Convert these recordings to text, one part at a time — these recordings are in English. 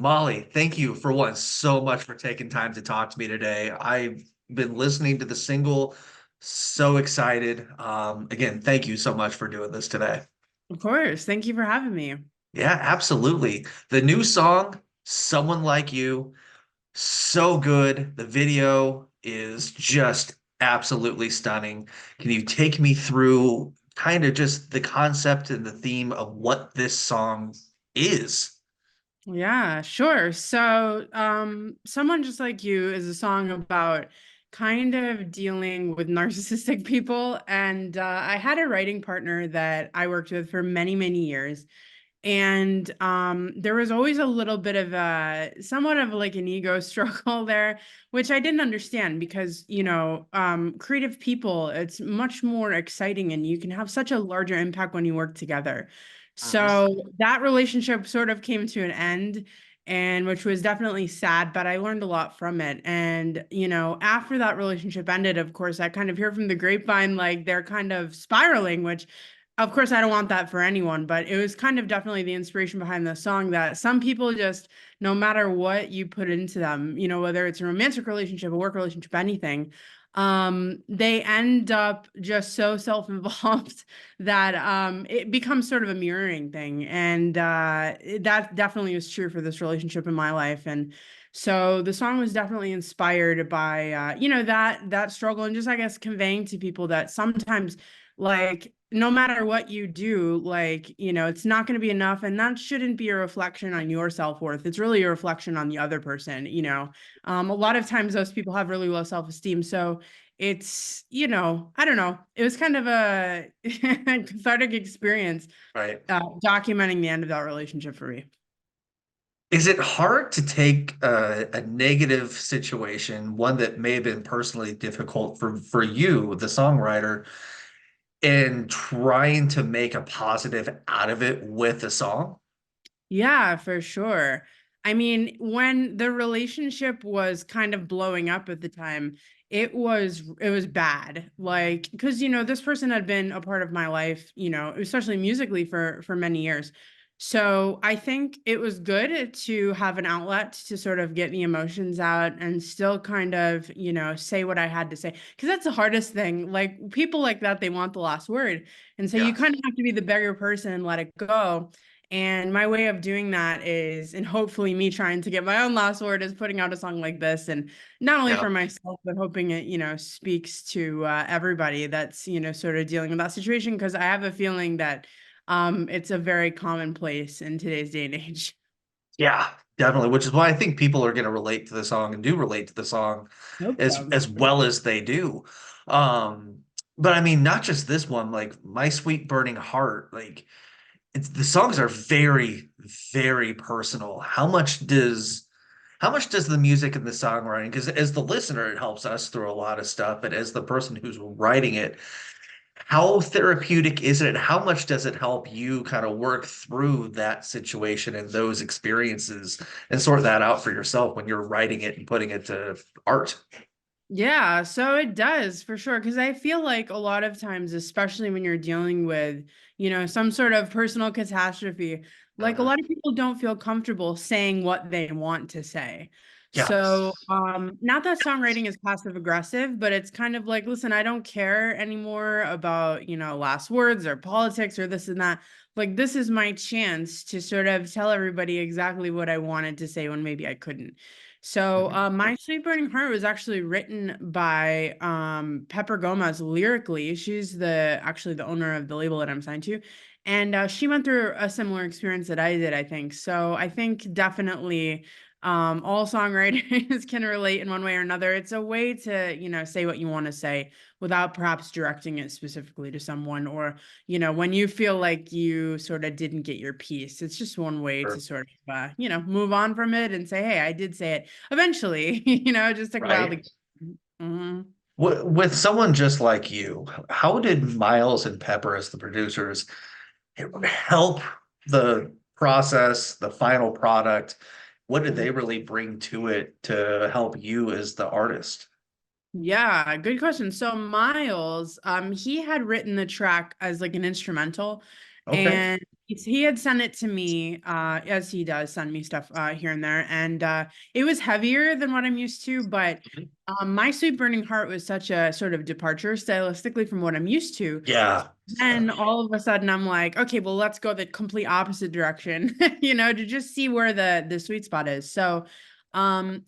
Molly, thank you for one so much for taking time to talk to me today. I've been listening to the single, so excited. Again, thank you so much for doing this today. Of course. Thank you for having me. Yeah, absolutely. The new song, Someone Like You, so good. The video is just absolutely stunning. Can you take me through kind of just the concept and the theme of what this song is? Yeah, sure. Someone Just Like You is a song about kind of dealing with narcissistic people. And I had a writing partner that I worked with for many, many years. And there was always a little bit of somewhat of like an ego struggle there, which I didn't understand because, creative people, it's much more exciting and you can have such a larger impact when you work together. Mhm. So that relationship sort of came to an end, and which was definitely sad, but I learned a lot from it. And, after that relationship ended, of course, I kind of hear from the grapevine like they're kind of spiraling, which of course, I don't want that for anyone, but it was kind of definitely the inspiration behind the song that some people just, no matter what you put into them, whether it's a romantic relationship, a work relationship, anything, they end up just so self-involved that it becomes sort of a mirroring thing. And that definitely was true for this relationship in my life. And so the song was definitely inspired by, that struggle and just, I guess, conveying to people that sometimes like no matter what you do, like, it's not going to be enough. And that shouldn't be a reflection on your self-worth. It's really a reflection on the other person. A lot of times those people have really low self-esteem. So it's, I don't know. It was kind of a cathartic experience Right. documenting the end of that relationship for me. Is it hard to take a negative situation, one that may have been personally difficult for you, the songwriter, and trying to make a positive out of it with a song? Yeah, for sure. I mean, when the relationship was kind of blowing up at the time, it was bad. Like, because this person had been a part of my life, especially musically for many years. So I think it was good to have an outlet to sort of get the emotions out and still kind of, say what I had to say. Because that's the hardest thing. Like people like that, they want the last word. And so you Yeah. kind of have to be the bigger person and let it go. And my way of doing that is, and hopefully me trying to get my own last word is putting out a song like this. And not only Yeah. for myself, but hoping it, speaks to everybody that's, sort of dealing with that situation. Cause I have a feeling that it's a very commonplace in today's day and age. Yeah, definitely. Which is why I think people are going to relate to the song and do relate to the song Hope so. as well as they do. Um, but I mean, not just this one, like My Sweet Burning Heart, like the songs are very, very personal. How much does the music and the songwriting, because as the listener, it helps us through a lot of stuff, but as the person who's writing it, how therapeutic is it? How much does it help you kind of work through that situation and those experiences and sort that out for yourself when you're writing it and putting it to art? Yeah, so it does for sure. Because I feel like a lot of times, especially when you're dealing with, some sort of personal catastrophe, like a Mhm. lot of people don't feel comfortable saying what they want to say. Yeah. So, not that songwriting is passive aggressive, but it's kind of like, listen, I don't care anymore about, last words or politics or this and that. Like, this is my chance to sort of tell everybody exactly what I wanted to say when maybe I couldn't. So, Mhm. My Sweet Burning Heart was actually written by Pepper Gomez lyrically. She's actually the owner of the label that I'm signed to. And she went through a similar experience that I did, I think. So I think definitely all songwriters can relate in one way or another. It's a way to, say what you want to say without perhaps directing it specifically to someone, or when you feel like you sort of didn't get your piece. It's just one way to Sure. sort of, move on from it and say, hey, I did say it eventually. It just took a while to. Right. Mhm. With someone just like you, how did Miles and Pepper as the producers help the process, the final product? What did they really bring to it to help you as the artist? Yeah, good question. So Miles, he had written the track as like an instrumental, Okay. He had sent it to me, as he does send me stuff here and there, and it was heavier than what I'm used to, but Mhm. My Sweet Burning Heart was such a sort of departure stylistically from what I'm used to. Yeah. Then all of a sudden I'm like, okay, well, let's go the complete opposite direction, to just see where the sweet spot is. So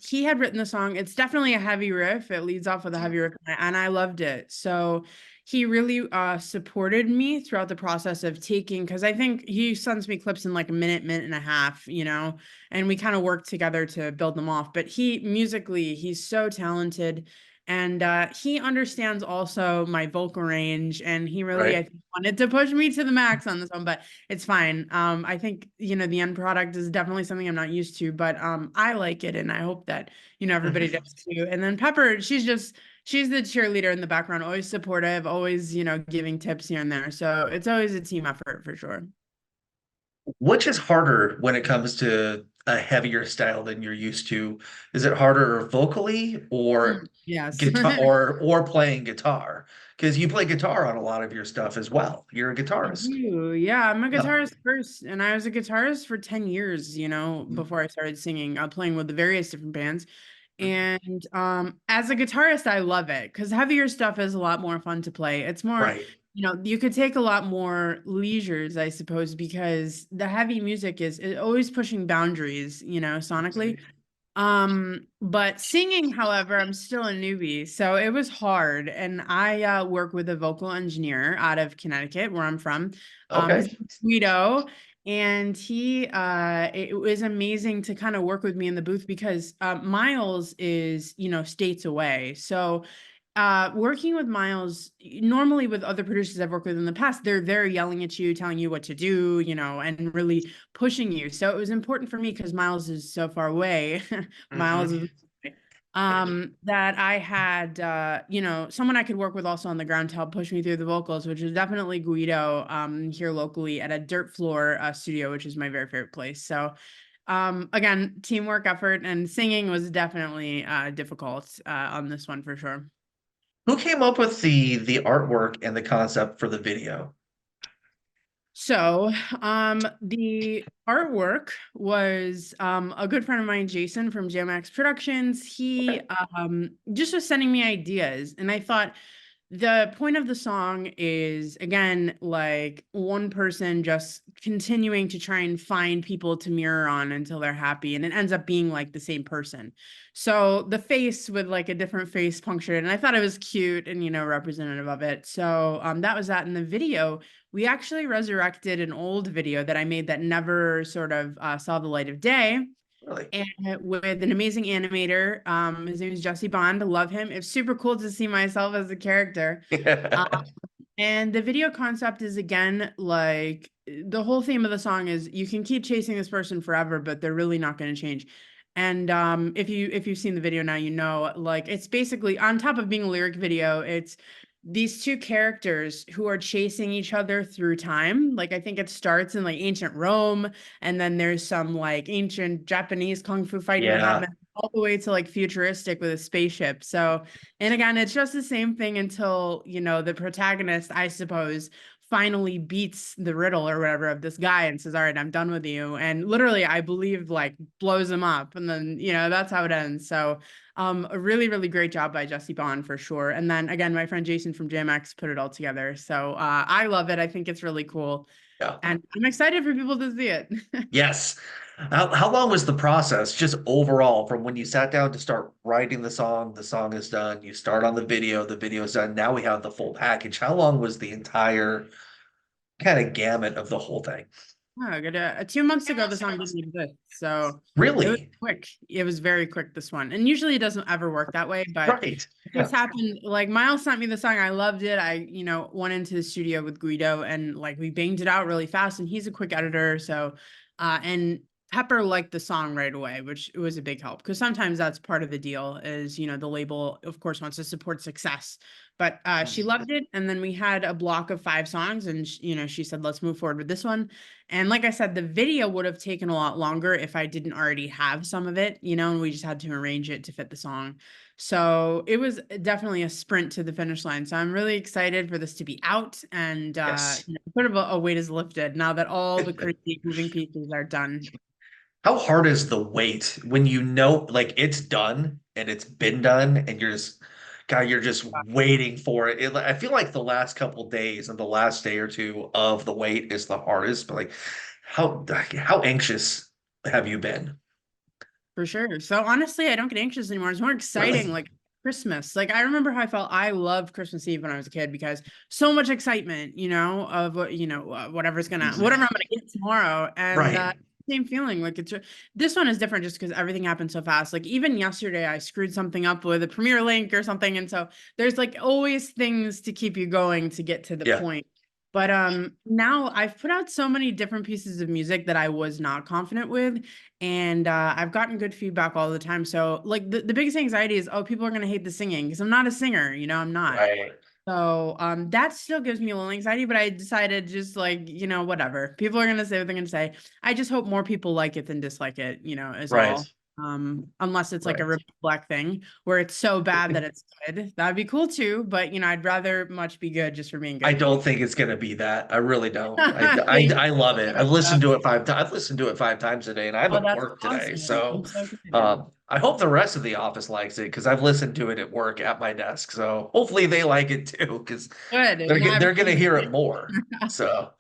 he had written the song. It's definitely a heavy riff. It leads off with a heavy riff, and I loved it. So he really supported me throughout the process of taking, because I think he sends me clips in like a minute and a half, and we kind of work together to build them off. But he musically, he's so talented, and he understands also my vocal range, and he really, I Right. think, wanted to push me to the max on this one, but it's fine. I think, the end product is definitely something I'm not used to, but I like it, and I hope that, everybody does too. And then Pepper, she's the cheerleader in the background, always supportive, always, giving tips here and there. So it's always a team effort for sure. Which is harder when it comes to a heavier style than you're used to? Is it harder vocally or Yes. guitar or playing guitar? Because you play guitar on a lot of your stuff as well. You're a I guitarist. do. Yeah, I'm a Yeah. guitarist first, and I was a guitarist for 10 years, Mhm. before I started singing, playing with the various different bands. Mhm. And as a guitarist, I love it because heavier stuff is a lot more fun to play. It's more, Right. you could take a lot more leisures, I suppose, because the heavy music is always pushing boundaries, sonically. But singing, however, I'm still a newbie, so it was hard. And I work with a vocal engineer out of Connecticut, where I'm from. His Okay. name's Guido, and it was amazing to kind of work with me in the booth because Miles is, states away. So working with Miles, normally with other producers I've worked with in the past, they're yelling at you, telling you what to do, and really pushing you. So it was important for me because Miles is so far away. Miles is Hmm. that I had someone I could work with also on the ground to help push me through the vocals, which is definitely Guido here locally at a Dirt Floor studio, which is my very favorite place. So again, teamwork effort, and singing was definitely difficult on this one for sure. Who came up with the artwork and the concept for the video? So, the artwork was a good friend of mine, Jason from JamX Productions. He Okay. just was sending me ideas, and I thought the point of the song is again like one person just continuing to try and find people to mirror on until they're happy, and it ends up being like the same person. So the face with like a different face punctured, and I thought it was cute and representative of it. So that was that. In the video, we actually resurrected an old video that I made that never sort of saw the light of day, Really? and with an amazing animator. His name is Jesse Bond. Love him. It's super cool to see myself as a character. Um, and the video concept is again like the whole theme of the song is you can keep chasing this person forever, but they're really not going to change. And if you've seen the video now, like it's basically on top of being a lyric video, it's these two characters who are chasing each other through time. Like I think it starts in like ancient Rome, and then there's some like ancient Japanese kung fu fighting that Yeah. happened all the way to like futuristic with a spaceship. So, and again, it's just the same thing until, the protagonist, I suppose, finally beats the riddle or whatever of this guy and says, "All right, I'm done with you." And literally, I believe like blows him up. And then, that's how it ends. So, a really, really great job by Jesse Bond for sure. And then again, my friend Jason from JamX put it all together. So, I love it. I think it's really cool. Yeah. And I'm excited for people to see it. Yes. How long was the process, just overall, from when you sat down to start writing the song is done, you start on the video is done, now we have the full package. How long was the entire kind of gamut of the whole thing? Oh, good. 2 months ago, the song didn't exist, so it was Really? quick. It was very quick, this one, and usually it doesn't ever work that way. But Right. it Yeah. just happened. Like Miles sent me the song, I loved it. I, went into the studio with Guido, and like we banged it out really fast. And he's a quick editor, so and Pepper liked the song right away, which was a big help because sometimes that's part of the deal. Is the label, of course, wants to support success, but she loved it. And then we had a block of 5 songs, and she said, "Let's move forward with this one." And like I said, the video would have taken a lot longer if I didn't already have some of it, and we just had to arrange it to fit the song. So it was definitely a sprint to the finish line. So I'm really excited for this to be out, and Yes. sort of a weight is lifted now that all the crazy moving pieces are done. How hard is the wait when you know like it's done and it's been done and you're just waiting for it. I feel like the last couple days and the last day or two of the wait is the hardest, but like how anxious have you been? For sure. So honestly, I don't get anxious anymore. It's more exciting, Really? like Christmas. Like I remember how I felt. I loved Christmas Eve when I was a kid because so much excitement, of what, whatever I'm gonna get tomorrow. And Right. same feeling. Like this one is different just because everything happened so fast. Like even yesterday, I screwed something up with a Premiere link or something. And so there's like always things to keep you going to get to the Yeah. point. But now I've put out so many different pieces of music that I was not confident with, and I've gotten good feedback all the time. So like the biggest anxiety is, oh, people are gonna hate the singing because I'm not a singer, I'm not. Right. So that still gives me a little anxiety, but I decided just like, whatever. People are gonna say what they're gonna say. I just hope more people like it than dislike it, is Right. all. Unless it's like a Right. Rip Black thing where it's so bad that it's good. That'd be cool too, but I'd rather much be good just for being I good. don't think it's gonna be that. I really don't. Thank I love you. it. I've listened to it 5 times. I've listened to it 5 times a day, and I'm Oh, at that's work today, awesome. so I'm so excited. I hope the rest of the office likes it because I've listened to it at work at my desk. So hopefully they like it too because Good. No, they're gonna hear it I'm more. So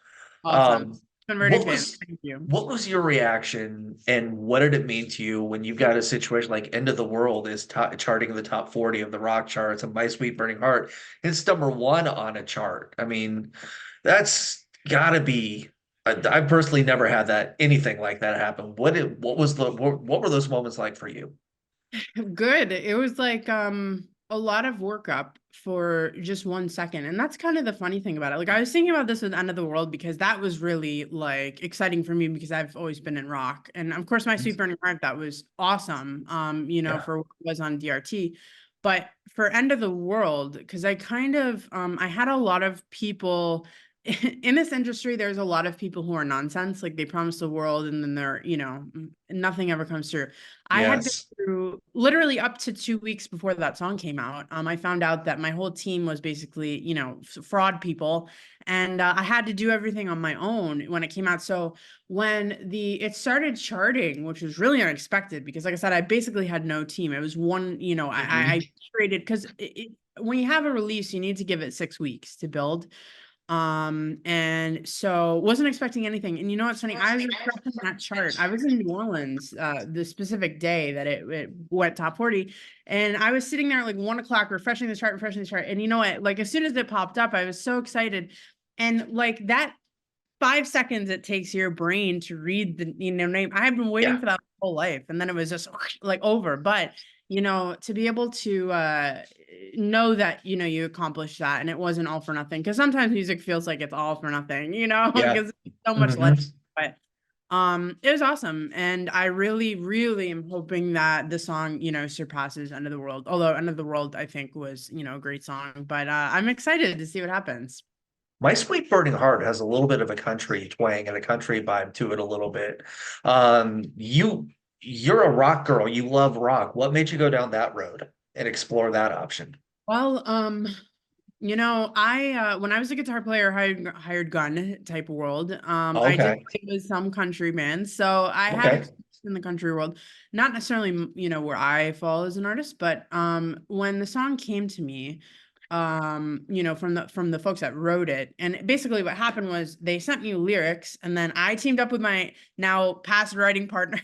awesome. um, Converting what fans. was Thank you. what was your reaction and what did it mean to you when you got a situation like End of the World is charting in the top 40 of the rock charts and My Sweet Burning Heart? It's number one on a chart. I mean, that's gotta be. I've personally never had that anything like that happen. What were those moments like for you? Good. It was like a lot of work up for just 1 second. And that's kind of the funny thing about it. Like I was thinking about this with End of the World because that was really like exciting for me because I've always been in rock. And of course my Sweet Burning Heart, that was awesome. Yeah, For what was on DRT. But for End of the World, because I kind of I had a lot of people in this industry, there's a lot of people who are nonsense. Like they promise the world and then nothing ever comes through. I had been yes, through literally up to 2 weeks before that song came out. I found out that my whole team was basically, fraud people, and I had to do everything on my own when it came out. So when it started charting, which was really unexpected, because like I said, I basically had no team. It was one, hmm I created because when you have a release, you need to give it 6 weeks to build. And so wasn't expecting anything. And you know what's funny? I was refreshing that chart. I was in New Orleans the specific day that it went top 40. And I was sitting there at like 1 o'clock refreshing the chart, refreshing the chart. And you know what? Like as soon as it popped up, I was so excited. And like that 5 seconds it takes your brain to read the name. I had been waiting yeah, for that whole life, and then it was just like over. But to be able to know that you accomplished that, and it wasn't all for nothing. Because sometimes music feels like it's all for nothing, yeah. because so much hmm less. But it was awesome, and I really, really am hoping that the song surpasses End of the World. Although End of the World, I think was a great song, but I'm excited to see what happens. My Sweet Burning Heart has a little bit of a country twang and a country vibe to it a little bit. You're a rock girl. You love rock. What made you go down that road and explore that option? Well, I when I was a guitar player, hired gun type of world. I did Okay. play with some country bands, so I had Okay. experience in the country world. Not necessarily, where I fall as an artist, but when the song came to me, from the folks that wrote it, and basically what happened was they sent me lyrics, and then I teamed up with my now past writing partner,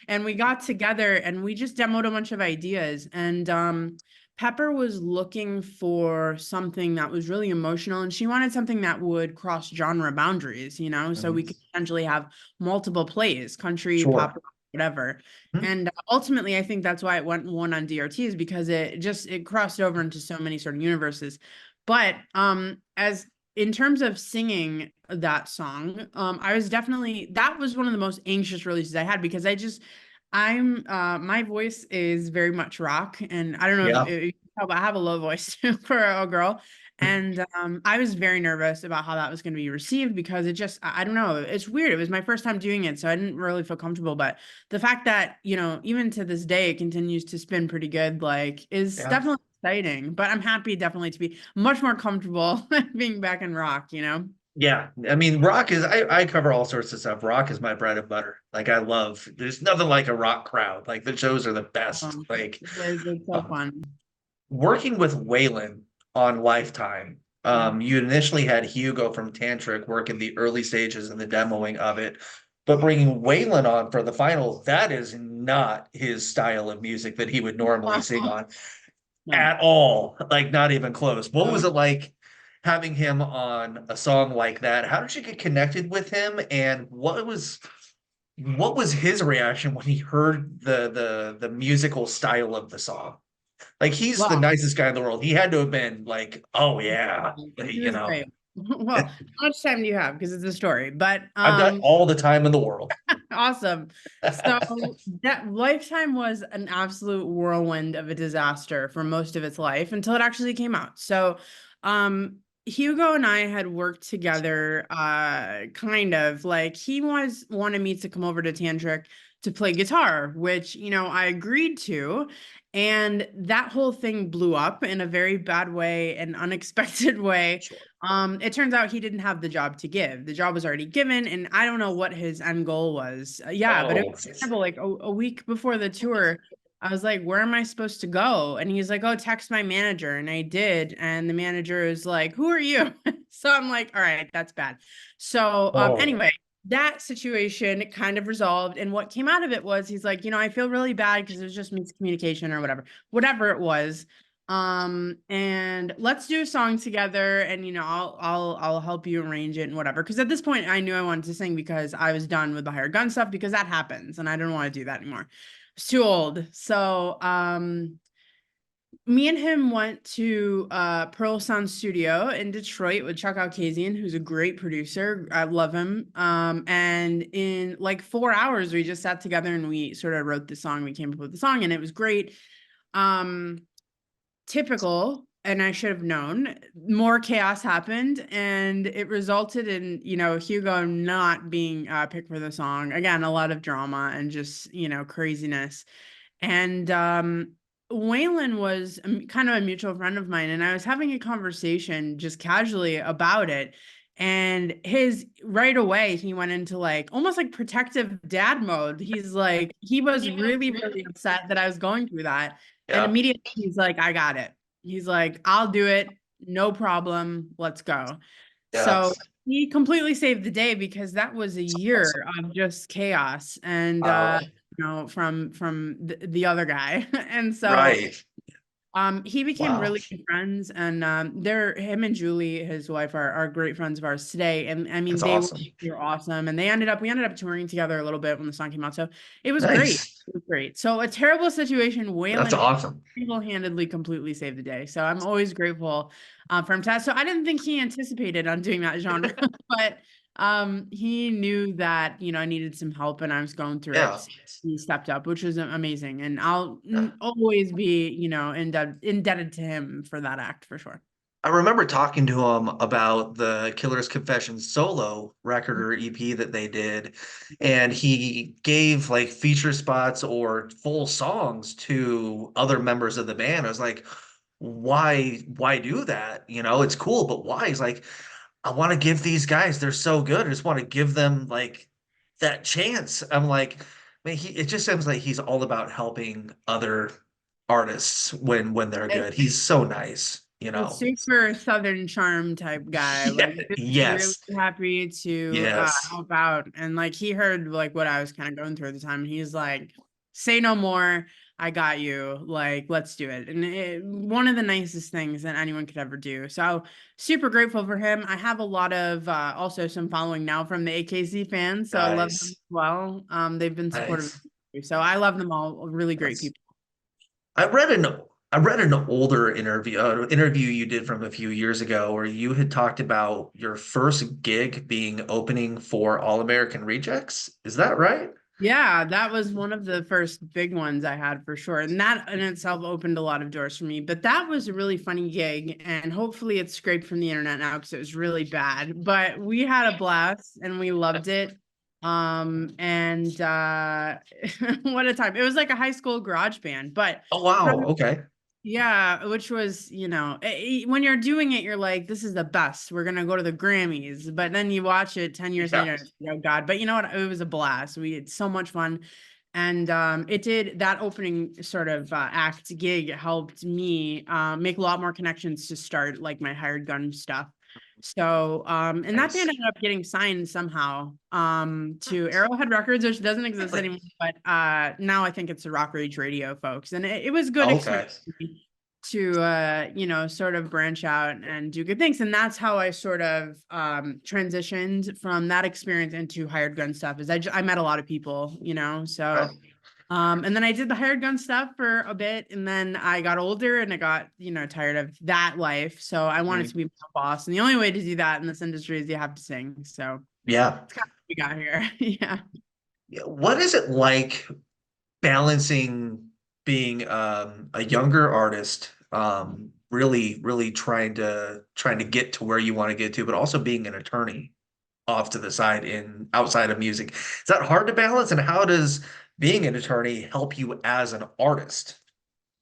and we got together and we just demoed a bunch of ideas, and Pepper was looking for something that was really emotional, and she wanted something that would cross genre boundaries, so we Mhm. could potentially have multiple plays, country, Sure. pop, whatever. Mhm. And ultimately, I think that's why it went one on DRT, is because it crossed over into so many sort of universes. But as in terms of singing that song, I was definitely that was one of the most anxious releases I had because I'm my voice is very much rock, and I don't know if Yeah. you can tell, but I have a low voice too for a girl. And I was very nervous about how that was going to be received because it just, I don't know, it's weird. It was my first time doing it, so I didn't really feel comfortable. But the fact that, even to this day, it continues to spin pretty good, like, is Yeah. definitely exciting. But I'm happy definitely to be much more comfortable being back in rock. Yeah. I mean, rock is, I cover all sorts of stuff. Rock is my bread and butter. Like, there's nothing like a rock crowd. Like, the shows are the best. Like, It's so um, fun. working with Waylon on Lifetime, Yeah. you initially had Hugo from Tantric work in the early stages and the demoing of it, but bringing Waylon on for the final, that is not his style of music that he would normally sing on No. at all. Like, not even close. What was No. it like having him on a song like that? How did you get connected with him, and what was his reaction when he heard the musical style of the song? Like, he's the Well, nicest guy in the world. He had to have been like, oh yeah, he you was know, great. Well, how much time do you have? Because it's a story, but I've got all the time in the world. awesome. So that Lifetime was an absolute whirlwind of a disaster for most of its life until it actually came out. So, Hugo and I had worked together, kind of like he wanted me to come over to Tantric to play guitar, which, I agreed to. And that whole thing blew up in a very bad way, an unexpected way. Sure. It turns out he didn't have the job to give. The job was already given, and I don't know what his end goal was. Yeah, but it Oh, was terrible. Like a week before the tour, I was like, "Where am I supposed to go?" And he's like, "Oh, text my manager," and I did. And the manager is like, "Who are you?" So I'm like, "All right, that's bad." So oh, anyway, that situation kind of resolved, and what came out of it was he's like, I feel really bad because it was just miscommunication or whatever it was. And let's do a song together, and I'll help you arrange it and whatever. Because at this point, I knew I wanted to sing because I was done with the hired gun stuff because that happens, and I don't want to do that anymore. It's too old. So me and him went to Pearl Sound Studio in Detroit with Chuck Alkazian, who's a great producer. I love him. And in like 4 hours, we just sat together and we sort of wrote the song. We came up with the song, and it was great. Um, Typical, and I should have known, more chaos happened, and it resulted in, Hugo not being picked for the song. Again, a lot of drama and just, craziness. And Waylon was kind of a mutual friend of mine, and I was having a conversation just casually about it. And his right away, he went into like almost like protective dad mode. He's like, he was really, really upset that I was going through that. And yeah, immediately he's like, I got it. He's like, I'll do it. No problem. Let's go. yeah. So he completely saved the day because that was a year of just chaos. And Wow. from the other guy. And so Right. he became Wow. really good friends, and they're him and Julie, his wife, are great friends of ours today. And I mean, That's they awesome. were awesome, and we ended up touring together a little bit when the song came out. So it was great. Nice. It was great. So a terrible situation, That's Waylon awesome. single-handedly completely saved the day. So I'm always grateful for him to that. So I didn't think he anticipated on doing that genre, but he knew that I needed some help and I was going through Yeah. it. He stepped up, which was amazing, and I'll Yeah. always be indebted to him for that act for sure. I remember talking to him about the Killer's Confessions solo record or EP that they did, and he gave like feature spots or full songs to other members of the band. I was like, why do that? It's cool, but why? He's like, I want to give these guys, they're so good. I just want to give them like that chance. I'm like, man, it just seems like he's all about helping other artists when they're good. He's so nice. A super Southern charm type guy. Yeah, Like just really yes, happy to yes, help out. And like he heard like what I was kind of going through at the time. And he's like, say no more. I got you. Like, let's do it. And one of the nicest things that anyone could ever do. So super grateful for him. I have a lot of also some following now from the AKC fans. So I love them nice, as well. They've been supportive. nice. So I love them all. Really great That's. people. I read an I read an older interview you did from a few years ago where you had talked about your first gig being opening for All American Rejects. Is that right? Yeah, that was one of the first big ones I had for sure. And that in itself opened a lot of doors for me. But that was a really funny gig. And hopefully it's scraped from the internet now because it was really bad. But we had a blast and we loved it. And what a time. It was like a high school garage band. But Oh wow, from okay. yeah, which was, when you're doing it, you're like, this is the best. We're gonna go to the Grammys. But then you watch it 10 years Yeah. later, and it's like, oh God. But you know what? It was a blast. We had so much fun. And it did that opening sort of act gig helped me make a lot more connections to start like my hired gun stuff. So and that band Nice. ended up getting signed somehow to Arrowhead Records, which doesn't exist Really? anymore, but now I think it's the Rock Rage Radio folks. And it was a good Okay. experience to sort of branch out and do good things. And that's how I sort of transitioned from that experience into hired gun stuff is I met a lot of people, so Right. and then I did the hired gun stuff for a bit, and then I got older and I got, tired of that life. So I wanted Mhm. to be my own boss. And the only way to do that in this industry is you have to sing. So Yeah. it's kind of what we got here. Yeah. Yeah, what is it like balancing being a younger artist, really trying to get to where you want to get to, but also being an attorney off to the side in outside of music? Is that hard to balance? And how does being an attorney help you as an artist?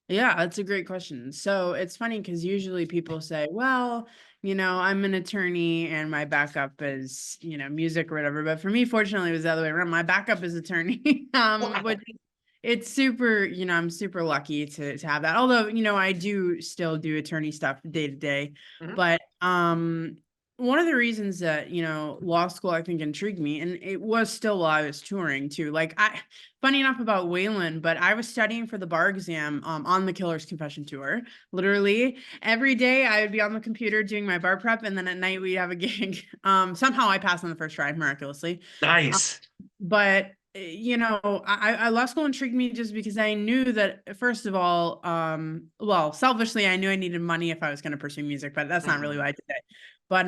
Yeah, that's a great question. So it's funny because usually people say, well, I'm an attorney and my backup is, music or whatever. But for me, fortunately, it was the other way around. My backup is attorney, which Wow. it's super, I'm super lucky to have that. Although, I do still do attorney stuff day to day. Mhm. But one of the reasons that, law school I think intrigued me, and it was still while I was touring too. Like funny enough about Waylon, but I was studying for the bar exam on the Killer's Confession tour. Literally every day I would be on the computer doing my bar prep, and then at night we'd have a gig. Somehow I passed on the first try miraculously. Nice. But I law school intrigued me just because I knew that first of all, well, selfishly, I knew I needed money if I was going to pursue music, but that's not really Mhm. why I did it. But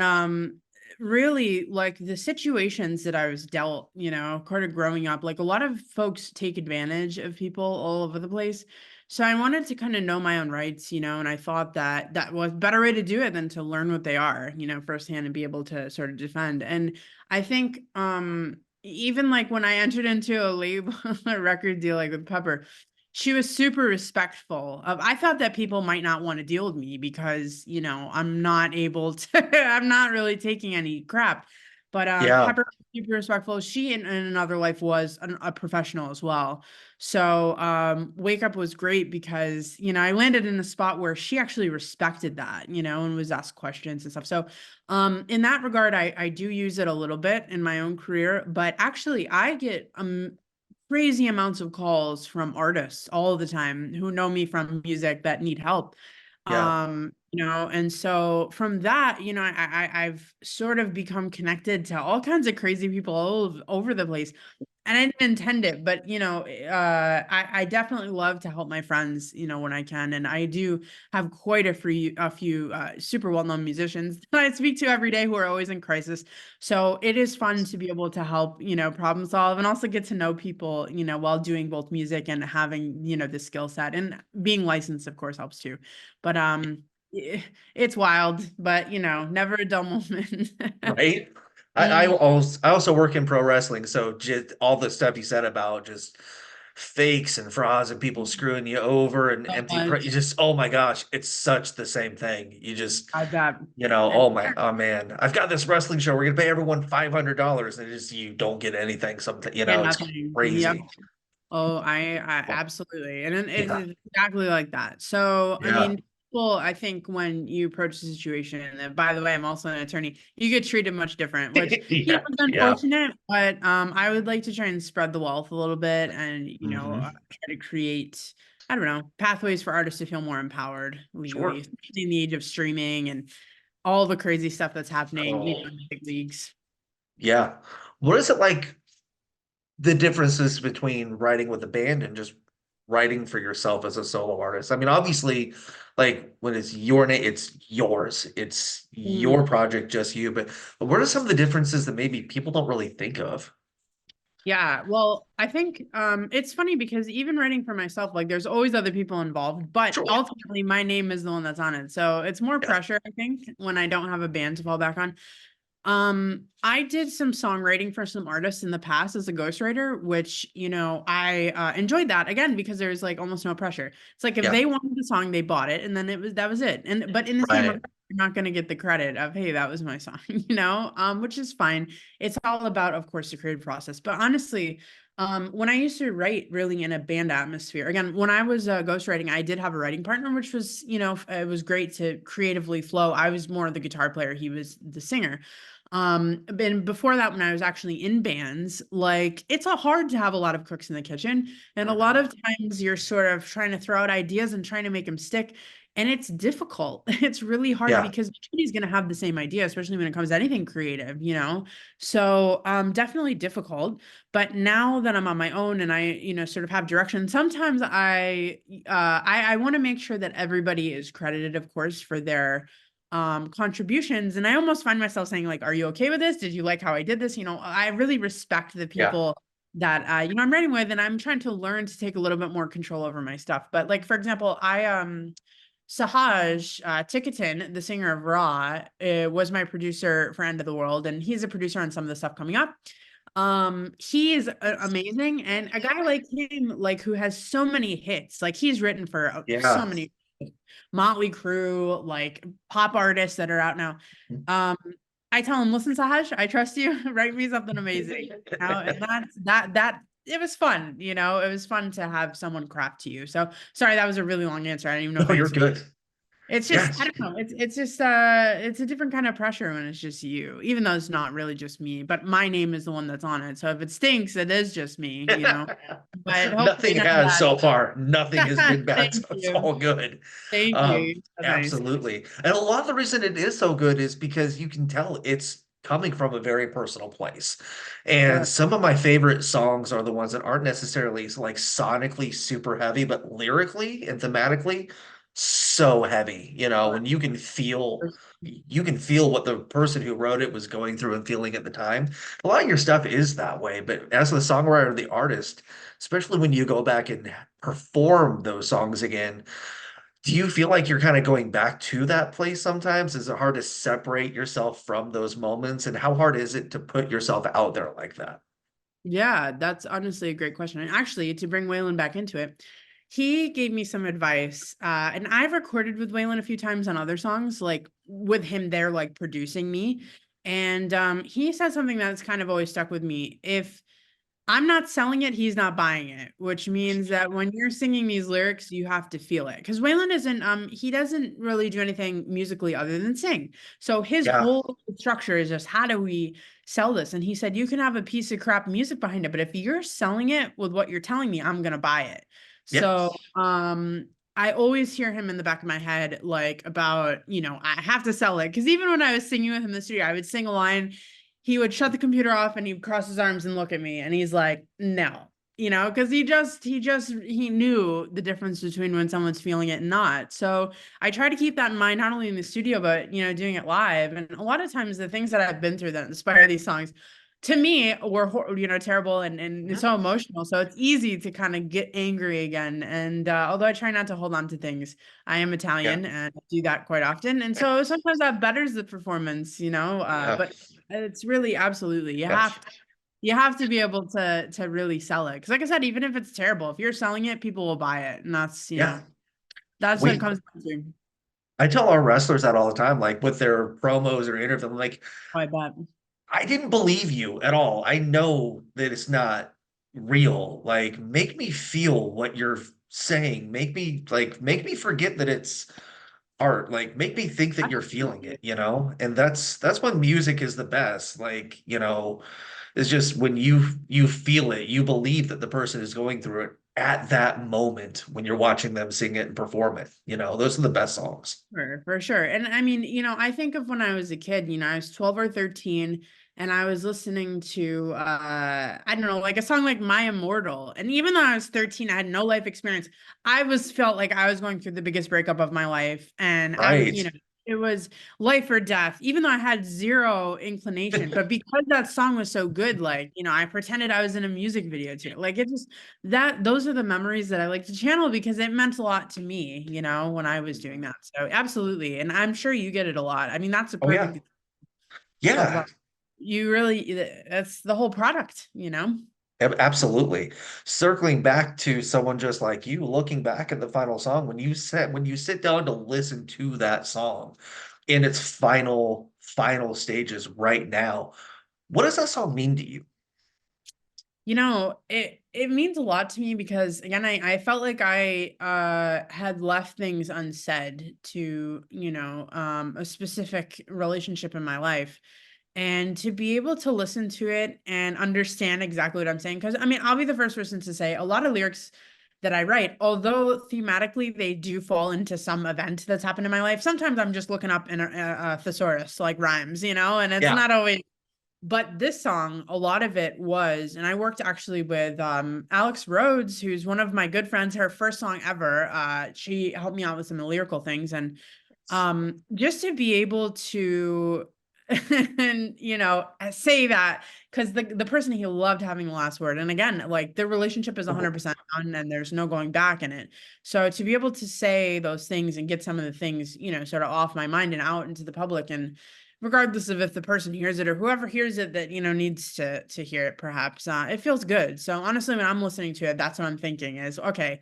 really, like the situations that I was dealt, kind of growing up, like a lot of folks take advantage of people all over the place. So I wanted to kind of know my own rights, and I thought that that was a better way to do it than to learn what they are, firsthand and be able to sort of defend. And I think even like when I entered into a label, a record deal like with Pepper, she was super respectful of I thought that people might not want to deal with me because, I'm not able to I'm not really taking any crap. But Yeah. Pepper was super respectful. She in another life was a professional as well. So Wake Up was great because, I landed in a spot where she actually respected that, and was asked questions and stuff. So in that regard, I do use it a little bit in my own career, but actually I get crazy amounts of calls from artists all the time who know me from music that need help. Yeah. And so from that, I've sort of become connected to all kinds of crazy people all over the place. And I didn't intend it, but I definitely love to help my friends, when I can. And I do have quite a few super well-known musicians that I speak to every day who are always in crisis. So it is fun to be able to help, problem solve and also get to know people, while doing both music and having, the skill set and being licensed, of course, helps too. But it's wild, but never a dull moment. Right? Mhm. I also work in pro wrestling, so just all the stuff you said about just fakes and frauds and people screwing you over and So you much. just, oh my gosh, it's such the same thing. You just, I bet. And oh man, I've got this wrestling show. We're gonna pay everyone $500, and it just you don't get anything. Something, get it's nothing. Yep. crazy. Oh, I absolutely. And then it Yeah, is exactly like that. So, I yeah, mean, people, I think when you approach the situation, and by the way, I'm also an attorney, you get treated much different, which, yeah, is yeah. unfortunate, but I would like to try and spread the wealth a little bit and, Hmm. try to create, I don't know, pathways for artists to feel more empowered legally, Sure. especially in the age of streaming and all the crazy stuff that's happening, Oh, in the big leagues. yeah. What is it like? The differences between writing with a band and just writing for yourself as a solo artist. I mean, obviously, like when it's your name, it's yours. It's your Mm. project, just you. But what are some of the differences that maybe people don't really think of? Yeah, well, I think it's funny because even writing for myself, like there's always other people involved, but Sure. ultimately my name is the one that's on it. So it's more Yeah. pressure, I think, when I don't have a band to fall back on. I did some songwriting for some artists in the past as a ghostwriter, which, I enjoyed that again because there's like almost no pressure. It's like if Yeah. they wanted the song, they bought it, and then that was it. And but in the same Right. regard, you're not going to get the credit of, hey, that was my song, which is fine. It's all about, of course, the creative process. But honestly, when I used to write really in a band atmosphere, again, when I was ghostwriting, I did have a writing partner, which was, it was great to creatively flow. I was more the guitar player, he was the singer. And before that, when I was actually in bands, like it's a hard to have a lot of cooks in the kitchen. And a lot Mhm. of times you're sort of trying to throw out ideas and trying to make them stick. And it's difficult. It's really hard Yeah. because nobody's going to have the same idea, especially when it comes to anything creative. So definitely difficult. But now that I'm on my own and I, sort of have direction, sometimes I want to make sure that everybody is credited, of course, for their contributions. And I almost find myself saying, like, are you okay with this? Did you like how I did this? I really respect the Yeah. people that I'm writing with, and I'm trying to learn to take a little bit more control over my stuff. But like, for example, I Sahaj Ticketon, the singer of Raw, was my producer for End of the World, and he's a producer on some of the stuff coming up. He is amazing, and a guy like him, like who has so many hits, like he's written for so Yeah. many Motley Crue, like pop artists that are out now. Um, I tell him, listen, Sahaj, I trust you. Write me something amazing. And that it was fun. It was fun to have someone craft to you. So sorry, that was a really long answer. I don't even know if No, I you're answered. good. It's just, I Yes. don't know. It's just it's a different kind of pressure when it's just you, even though it's not really just me, but my name is the one that's on it. So if it stinks, it is just me. But hopefully Nothing none of has so far. Nothing has that. been bad, Thank so it's you. all good. Thank you. So nice. Absolutely. And a lot of the reason it is so good is because you can tell it's coming from a very personal place. And Sure. some of my favorite songs are the ones that aren't necessarily like sonically super heavy, but lyrically and thematically so heavy. When you can feel what the person who wrote it was going through and feeling at the time. A lot of your stuff is that way, but as the songwriter, the artist, especially when you go back and perform those songs again, do you feel like you're kind of going back to that place sometimes? Is it hard to separate yourself from those moments? And how hard is it to put yourself out there like that? Yeah, that's honestly a great question. And actually, to bring Waylon back into it, he gave me some advice. And I've recorded with Waylon a few times on other songs, like with him there, like producing me. And he said something that's kind of always stuck with me. If I'm not selling it, he's not buying it, which means that when you're singing these lyrics, you have to feel it. Because Waylon isn't, he doesn't really do anything musically other than sing. So his Yeah. whole structure is just how do we sell this? And he said, you can have a piece of crap music behind it, but if you're selling it with what you're telling me, I'm gonna buy it. So Yes. I always hear him in the back of my head, like about, I have to sell it. Because even when I was singing with him in the studio, I would sing a line, he would shut the computer off and he'd cross his arms and look at me and he's like, no, because he knew the difference between when someone's feeling it and not. So I try to keep that in mind, not only in the studio, but, doing it live. And a lot of times the things that I've been through that inspire these songs to me were, terrible and Mhm. so emotional. So it's easy to kind of get angry again. And although I try not to hold on to things, I am Yeah. Italian and do that quite often. And so sometimes that betters the performance. Yeah. But it's really absolutely Yes. you have to be able to really sell it. Because like I said, even if it's terrible, if you're selling it, people will buy it. And Yeah. that's what it We comes down to. I tell our wrestlers that all the time, like with their promos or interviews, I'm like, I bet. I didn't believe you at all. I know that it's not real. Like, make me feel what you're saying. Make me forget that it's art. Like, make me think that you're feeling Absolutely. it. And that's when music is the best. It's just when you feel it, you believe that the person is going through it at that moment when you're watching them sing it and perform it. Those are the best songs. For sure. And I mean, I think of when I was a kid, I was 12 or 13 and I was listening to I don't know, like a song like My Immortal. And even though I was 13, I had no life experience. I was felt like I was going through the biggest breakup of my life. And Right. It was life or death, even though I had zero inclination. But because that song was so good, like, I pretended I was in a music video too. Like it just those are the memories that I like to channel because it meant a lot to me, when I was doing that. So absolutely. And I'm sure you get it a lot. I mean, that's a Oh yeah. perfect Yeah, about you really that's the whole product. absolutely. Circling back to someone just like you, looking back at the final song, when you sit down to listen to that song in its final stages right now, what does that song mean to you? It means a lot to me because again, I felt like I had left things unsaid to, a specific relationship in my life. And to be able to listen to it and understand exactly what I'm saying, because I mean, I'll be the first person to say a lot of lyrics that I write, although thematically they do fall into some event that's happened in my life. Sometimes I'm just looking up in a thesaurus, like rhymes, and it's Yeah. not always, but this song, a lot of it was, and I worked actually with Alex Rhodes, who's one of my good friends, her first song ever. She helped me out with some of the lyrical things. And just to be able to and say that, because the person, he loved having the last word. And again, like the relationship is 100% done and there's no going back in it. So to be able to say those things and get some of the things, sort of off my mind and out into the public, and regardless of if the person hears it or whoever hears it that needs to hear it, perhaps it feels good. So honestly, when I'm listening to it, that's what I'm thinking is, okay,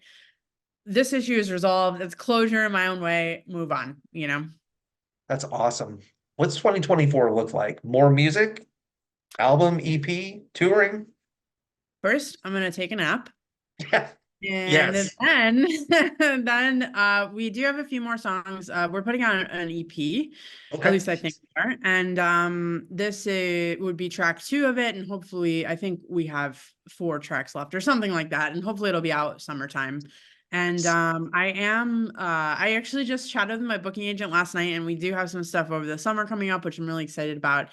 this issue is resolved, it's closure in my own way, move on. That's awesome. What's 2024 look like? More music, album, EP, touring? First I'm going to take a nap. And Yes. then we do have a few more songs. We're putting out an EP, at Okay. least I think we are. And this would be track 2 of it. And hopefully, I think we have 4 tracks left or something like that. And hopefully it'll be out summertime. And I actually just chatted with my booking agent last night, and we do have some stuff over the summer coming up, which I'm really excited about.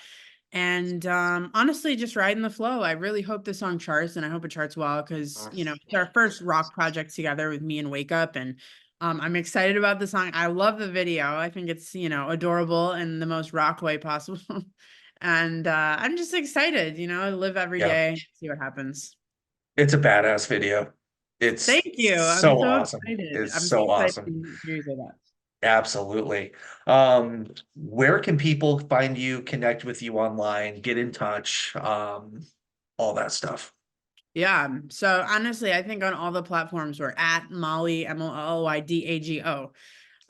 And honestly, just riding the flow. I really hope this song charts, and I hope it charts well because it's our first rock project together with me and Wake Up, and I'm excited about the song. I love the video. I think it's adorable in the most rock way possible, and I'm just excited. Live every Yeah. day, see what happens. It's a badass video. It's Thank you. I'm so so awesome. excited. It's I'm so so excited awesome. to hear you say that. Absolutely. Where can people find you, connect with you online, get in touch, all that stuff? Yeah. So honestly, I think on all the platforms we're at Molly, MOLLYDAGO.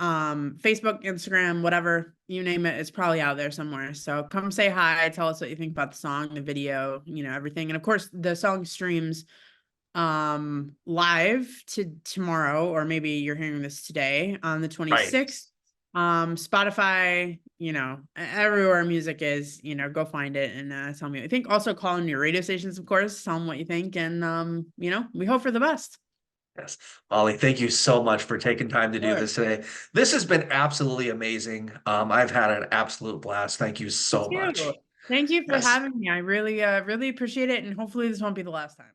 Facebook, Instagram, whatever, you name it, it's probably out there somewhere. So come say hi, tell us what you think about the song, the video, everything. And of course, the song streams live to tomorrow, or maybe you're hearing this today on the Right. 26th. Spotify, everywhere music is, go find it and tell me what you think. Also call in your radio stations, of course, tell them what you think, and we hope for the best. Yes. Molly, thank you so much for taking time to do Sure. this today. This has been absolutely amazing. I've had an absolute blast. Thank you Thank so you. much. Thank you for Yes. having me. I really, really appreciate it. And hopefully this won't be the last time.